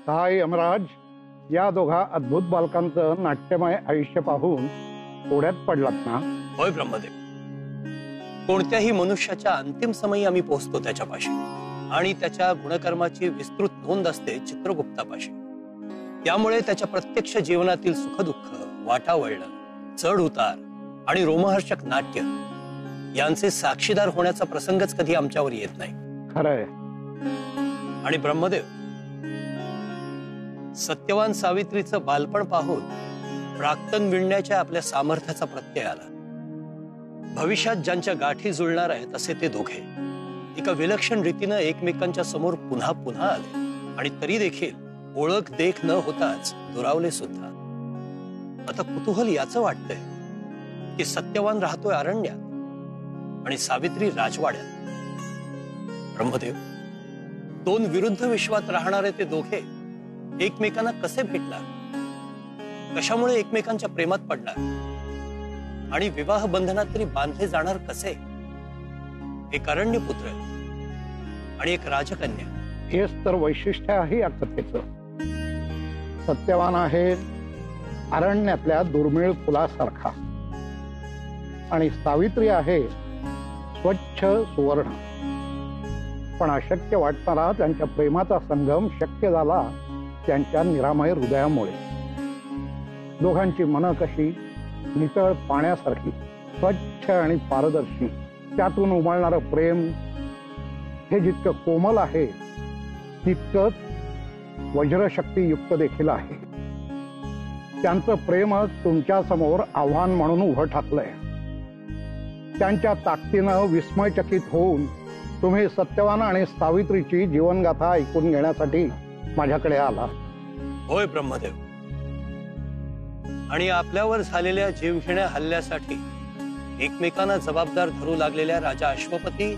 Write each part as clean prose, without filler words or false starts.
काय यमराज, या दोघा अद्भुत बालकांचं नाट्यमय आयुष्य पाहून थोड्यात पडलात ना? होय ब्रह्मदेव, कोणत्याही मनुष्याच्या अंतिम समयी आम्ही पोहोचतो त्याच्यापाशी, आणि त्याच्या गुणकर्माची विस्तृत नोंद असते चित्रगुप्तापाशी. त्यामुळे त्याच्या प्रत्यक्ष जीवनातील सुखदुःख, वाटावळण, चढ उतार आणि रोमहर्षक नाट्य यांचे साक्षीदार होण्याचा प्रसंगच कधी आमच्यावर येत नाही. खरंय. आणि ब्रह्मदेव, सत्यवान सावित्रीचं बालपण पाहून प्राक्तन विणण्याच्या आपल्या सामर्थ्याचा प्रत्यय आला. भविष्यात ज्यांच्या गाठी जुळणार आहेत असे ते दोघे एका विलक्षण रीतीनं एकमेकांच्या समोर पुन्हा पुन्हा आले, आणि तरी देखील ओळख देख न होताच दुरावले सुद्धा. आता कुतूहल याचं वाटतंय की सत्यवान राहतोय अरण्यात आणि सावित्री राजवाड्यात. ब्रह्मदेव, दोन विरुद्ध विश्वात राहणारे ते दोघे एकमेकांना कसे भेटणार, कशामुळे एकमेकांच्या प्रेमात पडणार, आणि विवाह बंधनात तरी बांधले जाणार कसे? एक अरण्यपुत्र आणि एक राजकन्या. हेच तर वैशिष्ट्य आहे या कथेचं. सत्यवान आहे अरण्यातल्या दुर्मिळ फुलासारखा, आणि सावित्री आहे स्वच्छ सुवर्ण. पण अशक्य वाटणारा त्यांच्या प्रेमाचा संगम शक्य झाला त्यांच्या निरामय हृदयामुळे. दोघांची मनं कशी नितळ पाण्यासारखी स्वच्छ आणि पारदर्शी, त्यातून उमलणारं प्रेम हे जितकं कोमल आहे तितकंच वज्रशक्तीयुक्त देखील आहे. त्यांचं प्रेम तुमच्या समोर आव्हान म्हणून उभं ठाकलंय. त्यांच्या ताकदीनं विस्मयचकित होऊन तुम्ही सत्यवान आणि सावित्रीची जीवनगाथा ऐकून घेण्यासाठी माझ्याकडे आला. होय ब्रह्मदेव, आणि आपल्यावर झालेल्या जीवघेण्या हल्ल्यासाठी एकमेकांना जबाबदार धरू लागलेल्या राजा अश्वपती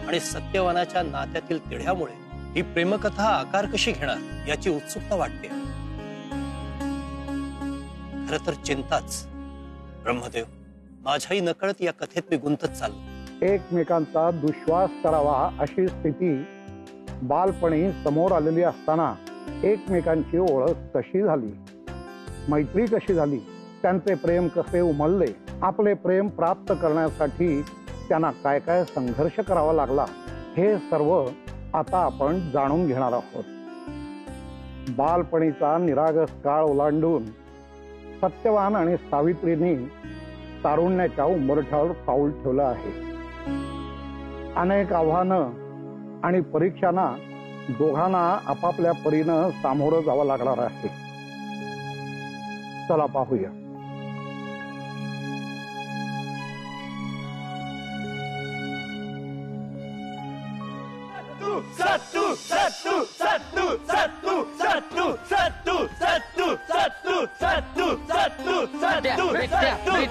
आणि सत्यवानाच्या नात्यातील तिढ्यामुळे ही प्रेमकथा आकार कशी घेणार याची उत्सुकता वाटते. खरं तर चिंताच ब्रह्मदेव, माझ्याही नकळत या कथेत मी गुंतत चाललो. एकमेकांचा दुश्वास करावा अशी स्थिती बालपणी समोर आलेली असताना एकमेकांची ओळख कशी झाली, मैत्री कशी झाली, त्यांचे प्रेम कसे उमलले, आपले प्रेम प्राप्त करण्यासाठी त्यांना काय काय संघर्ष करावा लागला, हे सर्व आता आपण जाणून घेणार आहोत. बालपणीचा निरागस काळ ओलांडून सत्यवान आणि सावित्रींनी तारुण्याच्या उंबरठ्यावर पाऊल ठेवलं आहे. अनेक आव्हानं आणि परीक्षांना दोघांना आपापल्या परीनं सामोरं जावं लागणार आहे. चला पाहूया. सत्तू सत्तू सत्तू सत्तू सत्तू सत्तू सत्तू सत्तू सत्तू सत्तू सत्तू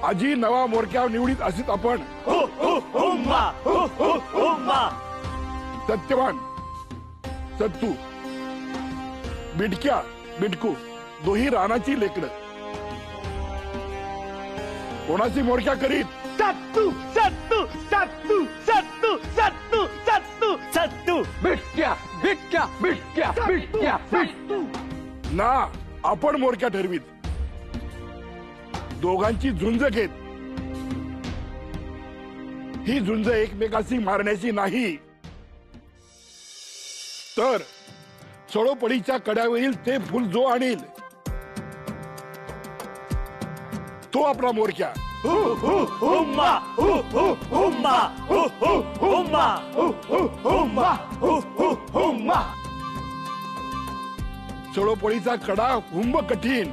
आजी नवा मोरक्या निवडीत असेल आपण. सत्यवान सत्तू, बिडक्या बिडकू, दोही रानाची लेकरं. कोणाची मोरक्या करीत? सत्तू सत्तू सत्तू सत्तू सत्तू सत्तू सत्तू बिटक्या बिटक्या बिटक्या बिटक्या सत्तू. ना आपण मोरक्या ठरवीत. दोघांची झुंज घेत. ही झुंज एकमेकाशी मारण्याची नाही, तर चळोपडीच्या कड्यावरील ते फुल जो आणील तो आपला मोरक्या. चळोपडीचा कडा हुंब कठीण,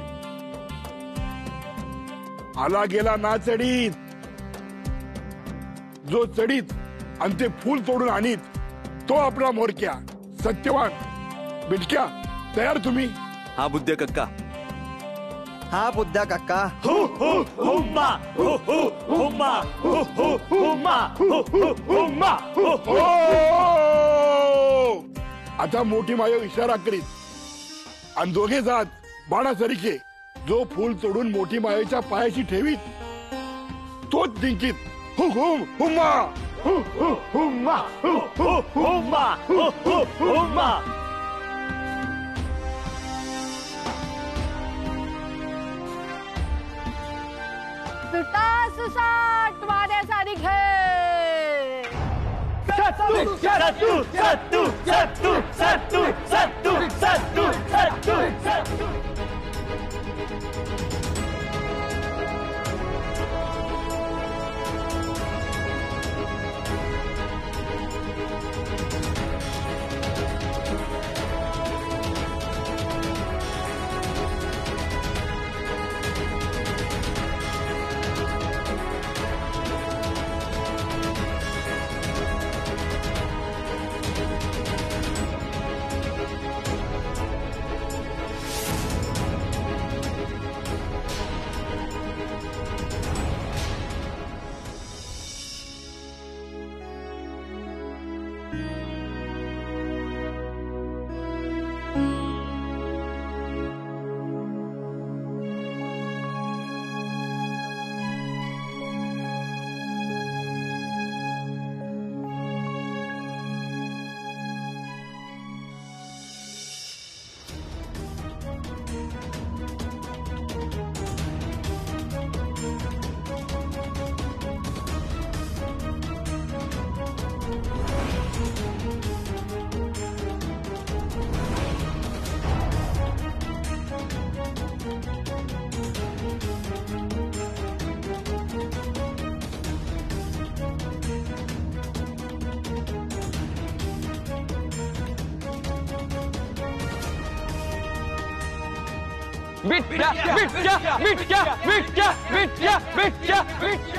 आला गेला ना चढीत. जो चढीत आणि ते फूल तोडून आणीत तो आपला मोरक्या. सत्यवान बिटक्या, तयार तुम्ही? हा बुद्ध्या कक्का. हा बुद्ध्या कक्का. आता मोठी माय इशारा करीत आणि दोघे जात बाणासारखे जो फूल तोडून मोठी मायेच्या पायाशी ठेवीत तोच जिंकीत हुम हुम्मा हुम्मा हुम्मा हुम्मा. सुसाट वाड्याचा निघे. सत्तू सत्तू सत्तू सत्तू सत्तू सत्तू सत्तू सत्तू सत्तू. बिट्या बिट्या बिट्या बिट्या बिट्या बिट्या बिट्या.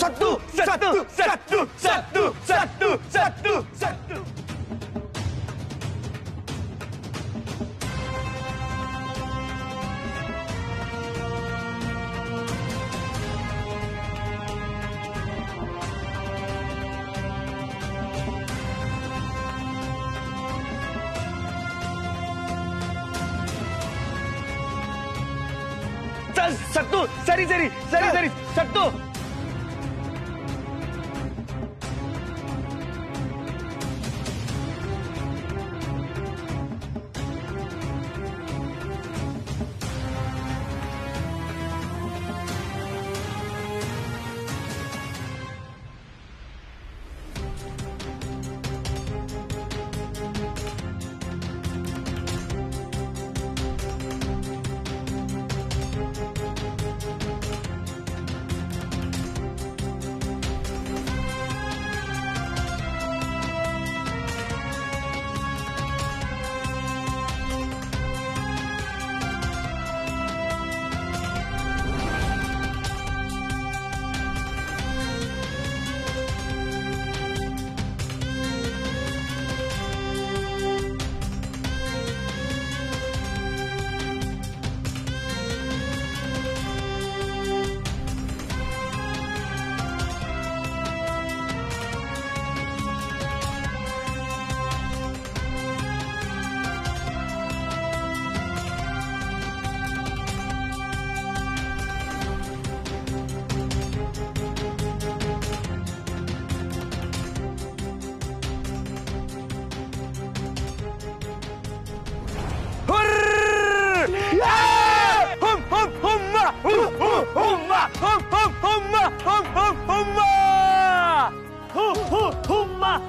सत्तू सत्तू सत्तू सत्तू सत्तू सत्तू सत्तू. चल सत्तू सरी सरी सरी सरी सत्तू.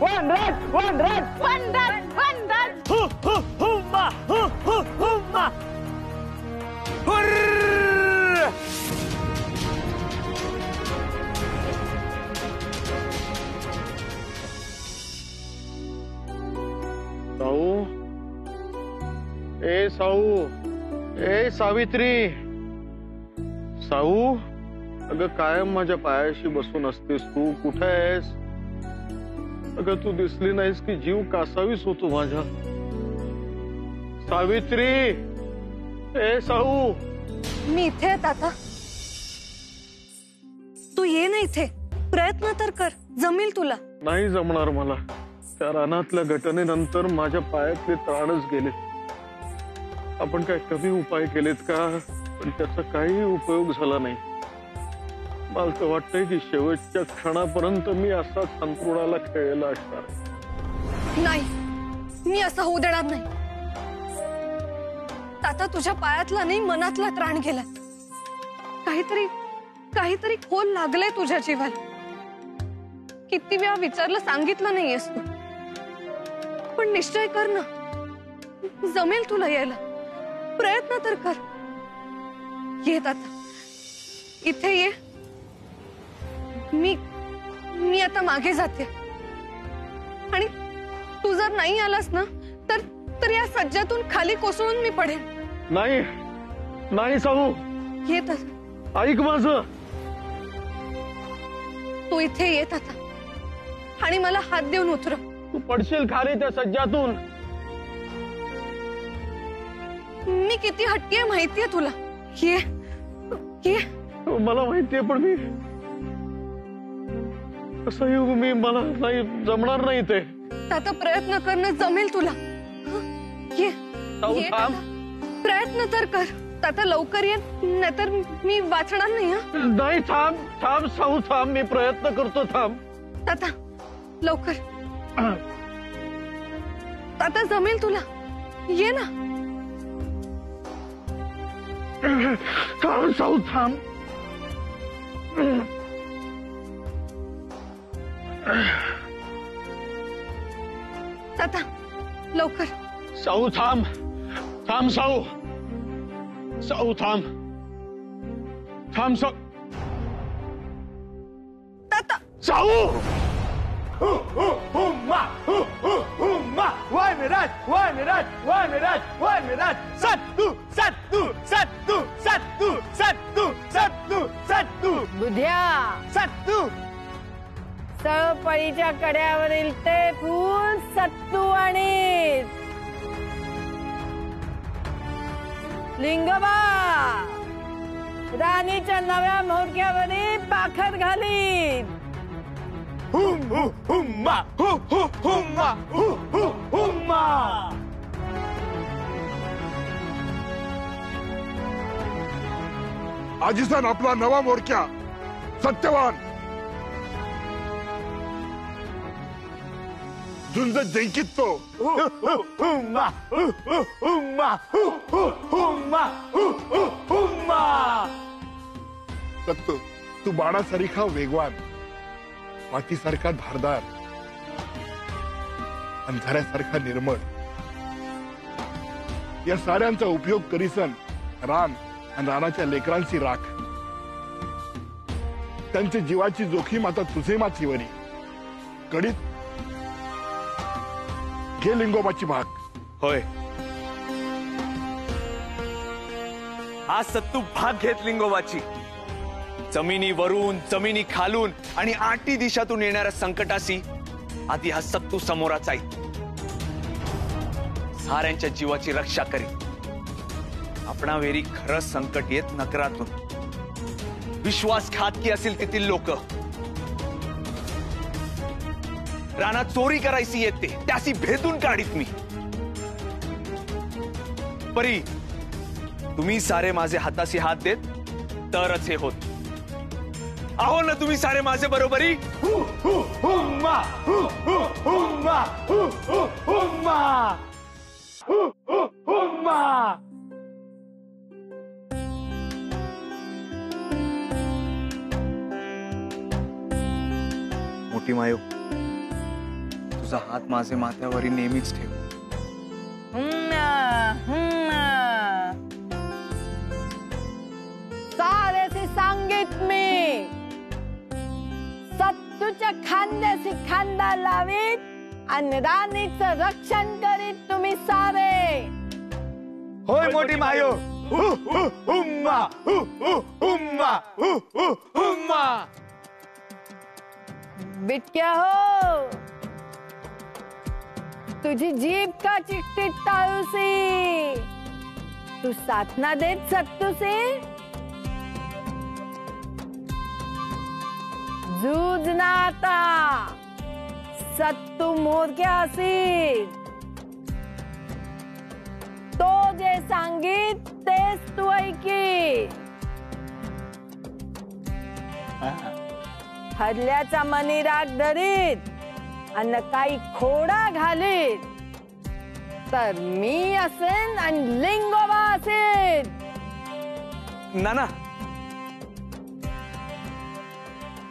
One run, one run, one run, one run. humma, humma. Hurr! साऊ, ए साऊ, ए सावित्री, साऊ, अगं कायम माझ्या पायाशी बसून असतेस तू, कुठे आहेस? अगं तू दिसली नाहीस की जीव कासावीस होतो माझ्या. सावित्री, ए साऊ. मी इथे आहे ताता. तू ये ना इथे, प्रयत्न तर कर, जमेल तुला. नाही जमणार मला. त्या रानातल्या घटनेनंतर माझ्या पायातले त्राणच गेले. आपण काय कमी उपाय केलेत का, पण त्याचा काही उपयोग झाला नाही. मला तर वाटतंय की शेवटच्या क्षणापर्यंत मी असाच अंतरुणाला खेळलेला असणार. नाही, मी असं होऊ देणार नाही. ताता तुझ्या पायातला नाही, मनातला त्राण गेला. काहीतरी खोल लागलंय तुझ्या जीवाला. किती वेळा विचारलं, सांगितलं नाहीयेस तू. पण निश्चय कर ना, जमेल तुला यायला. प्रयत्न तर कर. येत आता इथे ये. मी आता मागे जाते. आणि तू जर नाही आलास ना तर या सज्जातून खाली कोसळून मी पडेन. नाही नाही साऊ, येत ऐक माझं. तू इथे येत आता आणि मला हात देऊन उतरव. तू पडशील खाली त्या सज्जातून. मी किती हट्टी आहे माहितीये तुला. ये ये. मला माहितीये, पण मी कसं येऊ? मला नाही जमणार नाही ते. आता प्रयत्न करणं जमेल तुला. ये ये थांब. प्रयत्न तर कर. आता लवकर ये, नाहीतर मी वाचणार नाही. नाही, थांब थांब साऊ, थांब. मी प्रयत्न करतो, थांब. ताता लवकर. ताता जमेल तुला. ये ना. थांब साऊ, थांब. ताता लवकर. साऊ थांब. थांब साऊ. साऊ थांब. थांब साऊ. ताता. साऊ. वाय मिराज, वाय मिराज, वाय मिराज, वाय मिराज. सत्तू सत्तू सत्तू सत्तू सत्तू सत्तू सत्तू बुद्ध्या, सत्तू. सळपळीच्या कड्यावरील ते फूल सत्तू आणि लिंगोबा राणीच्या नव्या मोरक्यावरी पाखर घालीत. हुम्मा हुम्मा हुम्मा. आजीसन आपला नवा मोरक्या सत्यवान झुंज जिंकित तो. हुम्मा हुम्मा हुम्मा हुम्मा. सत्तू, तू बाणासारखा वेगवान, मातीसारखा धारदार, अंधाऱ्यासारखा निर्मळ. या साऱ्यांचा उपयोग करीसन रान आणि रानाच्या लेकरांची राख. त्यांच्या जीवाची जोखीम आता तुझे माचीवरी. कडीत घे लिंगोबाची भाग. होय, आज सत्तू भाग घेत लिंगोबाची. जमिनीवरून, जमिनी खालून आणि आठी दिशातून येणाऱ्या संकटाशी आधी हा सत्तू समोराचा आहे. साऱ्यांच्या जीवाची रक्षा करी. आपणावेरी खरं संकट येत नकरातून. विश्वासघातकी असेल तेथील लोक. रानात चोरी करायची येते, त्याशी भेदून काढीत मी. परी तुम्ही सारे माझे हाताशी हात देत तरच हे होत. आहो ना तुम्ही सारे माझे बरोबरी. हुम्मा हुम्मा हुम्मा हुम्मा. मोठी मायो, तुझा हात माझे माथ्यावरी नेहमीच ठेव. सारेसी सांगित मी. सत्तूच्या खांद्याशी खांदा लावीत आणि राणीचं रक्षण करीत तुम्ही सारे. होय मोठी मायो, हुम्मा हुम्मा हुम्मा। बिटक्या हो, तुझी जीभ का चिकटिक टाळूसी, तू साधना देत सत्तूसे, जूझ ना आता, सत्तू मोरक्यासी, तो जे सांगित तेच तू ऐकी, हरल्याचा मनी राग धरीत अन काही खोडा घालीत तर मी असेन आणि लिंगोबा असेन। नाना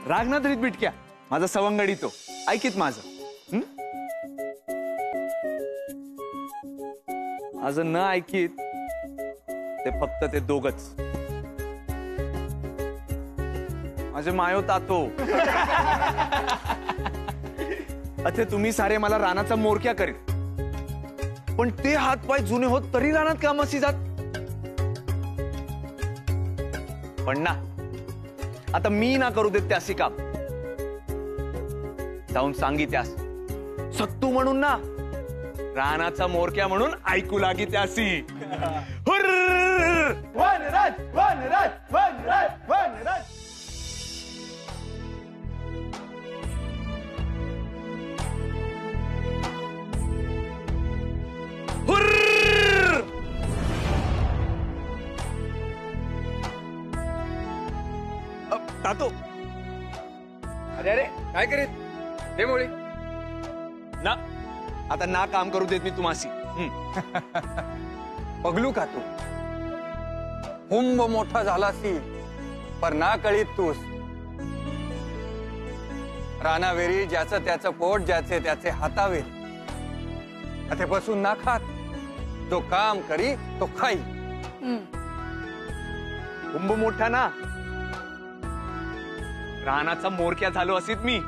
राग ना धरीत बिटक्या, माझा सवंगडी तो ऐकीत माझं। माझं न ऐकीत ते फक्त ते दोघच, माझे मायो तातो। अथे तुम्ही सारे मला रानाचा मोरक्या करीत, पण ते हात पाय जुने होत तरी रानात कामाशी जात। पण ना आता मी ना करू देत त्यासी काम, जाऊन सांगी त्यास सत्तू म्हणून ना, रानाचा मोरक्या म्हणून ऐकू लागी त्यासी। हुर्र! वनराज वनराज वनराज वनराज। तातो अरे अरे काय करीत हे मोळी ना, आता ना काम करू देत मी तुम्हासी। पगलू का तू हुंब मोठा झालासी पर ना कळीत तूस, रानावेरी ज्याचं त्याचं पोट ज्याचे त्याचे हातावेरी, अथे बसून ना खात, जो काम करी तो खाई। कुंभ मोठा ना, रानाचा मोरक्या झालो असीत मी।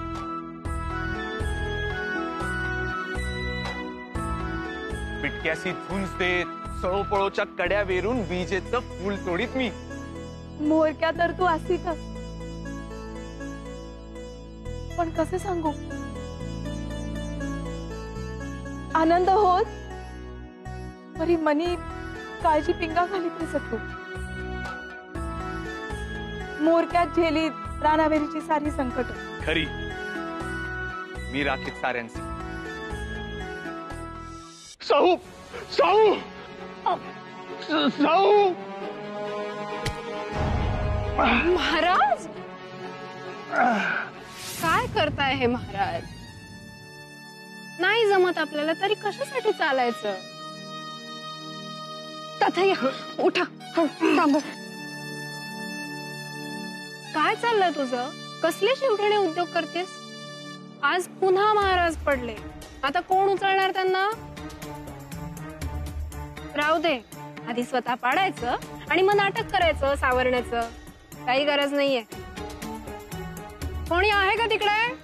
बिटक्याशी झुंज देत सळोपळोच्या कड्या वेरून विजेचं फूल तोडीत मी। मोरक्या तर तू असीतच, पण कसे सांगू, आनंद होत तरी मनी काळजी पिंगा घालीत रे सत्तू। मोरक्यात झेलीत रानावेरीची सारी संकट खरी, मी राखीत साऱ्यांची। साहू साहू साहू, महाराज काय करताय हे महाराज? नाही जमत आपल्याला तरी कशासाठी चालायचं? तथैया उठा, थांब। काय चाललंय तुझं? कसले शिवठणे उद्योग करतेस? आज पुन्हा महाराज पडले, आता कोण उचलणार त्यांना? राहू दे, आधी स्वतः पाडायचं आणि मग नाटक करायचं सावरण्याचं, काही गरज नाहीये। कोणी आहे का तिकडे?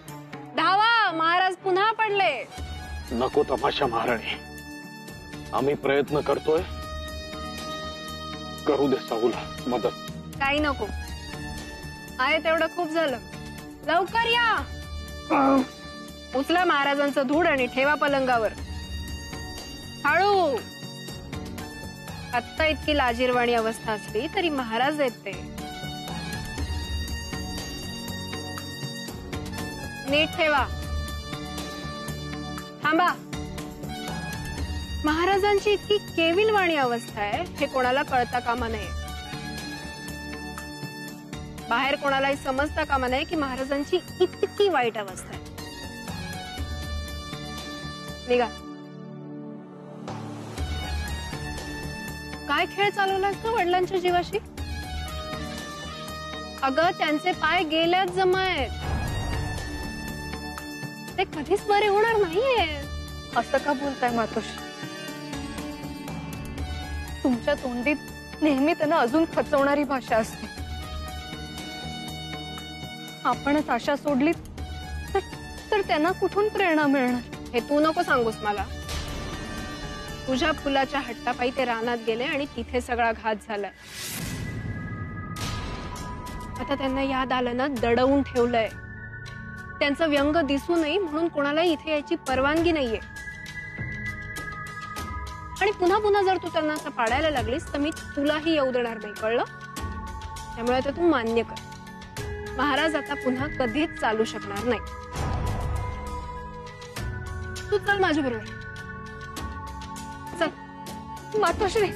धावा, महाराज पुन्हा पडले। नको तमाशा महाराणी, आम्ही प्रयत्न करतोय, करू दे साहूला मदत। काही नको, आहे तेवढं खूप झालं, लवकर या। उचला महाराजांचं धूड आणि ठेवा पलंगावर, हळू। आत्ता इतकी लाजिरवाणी अवस्था असली तरी महाराज आहेत ते, नीट ठेवा। थांबा, महाराजांची इतकी केविलवाणी अवस्था आहे हे कोणाला कळता कामा नये, बाहेर कोणालाही समजता कामा नये की महाराजांची इतकी वाईट अवस्था आहे। निघा। काय खेळ चालवलास का वडिलांच्या जीवाशी? अगं त्यांचे पाय गेल्यात जमायत, ते कधीच बरे होणार नाहीये। असं का बोलताय मातोश्री? तुमच्या तोंडीत नेहमी त्यांना अजून खचवणारी भाषा असते, आपणच आशा सोडली तर त्यांना कुठून प्रेरणा मिळणार? हे तू नको सांगूस मला। तुझ्या फुलाच्या हट्टापायी ते रानात गेले आणि तिथे सगळा घात झालाय. आता त्यांना याद आलं ना, दडवून ठेवलंय. त्यांचं व्यंग दिसू नये म्हणून कोणाला इथे यायची परवानगी नाहीये. आणि पुन्हा पुन्हा जर तू त्यांना असं पाडायला लागलीस तर मी तुलाही येऊ देणार नाही, कळलं? त्यामुळे आता तू मान्य कर, महाराज आता पुन्हा कधीच चालू शकणार नाही. तू चल माझ्या बरोबर, चल मातोश्री.